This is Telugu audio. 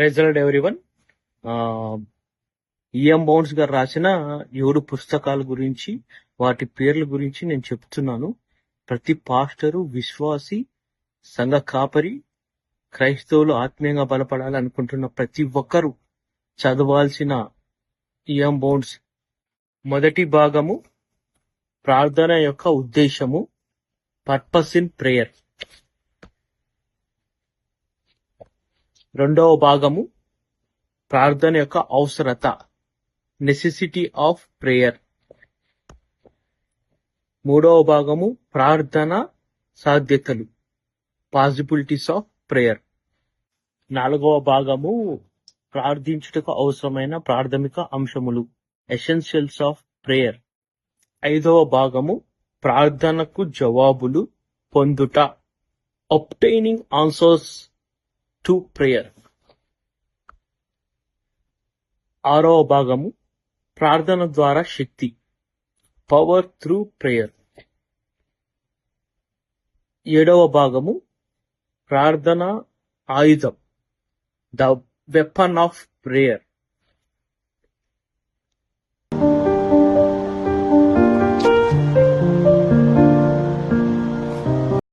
Praise the Lord everyone. E M Bounds గారు రాసిన 7 పుస్తకాల గురించి, వాటి పేర్ల గురించి నేను చెప్తున్నాను. ప్రతి పాస్టరు, విశ్వాసి, సంఘ కాపరి, క్రైస్తవులు ఆత్మీయంగా బలపడాలి అనుకుంటున్న ప్రతి ఒక్కరూ చదవాల్సిన ఈఎం బౌన్స్ మొదటి భాగము ప్రార్థన యొక్క ఉద్దేశము, పర్పస్ ఇన్ ప్రేయర్. రెండవ భాగము ప్రార్థన యొక్క అవసరత, నెసెసిటీ ఆఫ్ ప్రేయర్. మూడవ భాగము ప్రార్థన సాధ్యతలు, పాసిబిలిటీస్ ఆఫ్ ప్రేయర్. నాలుగవ భాగము ప్రార్థించుటకు అవసరమైన ప్రాథమిక అంశములు, ఎసెన్షియల్స్ ఆఫ్ ప్రేయర్. ఐదవ భాగము ప్రార్థనకు జవాబులు పొందుట, obtaining answers to prayer. ఆరవ భాగము ప్రార్థన ద్వారా శక్తి, పవర్ త్రూ ప్రేయర్. ఏడవ భాగము ప్రార్థన ఆయుధం, ద వెపన్ ఆఫ్ ప్రేయర్.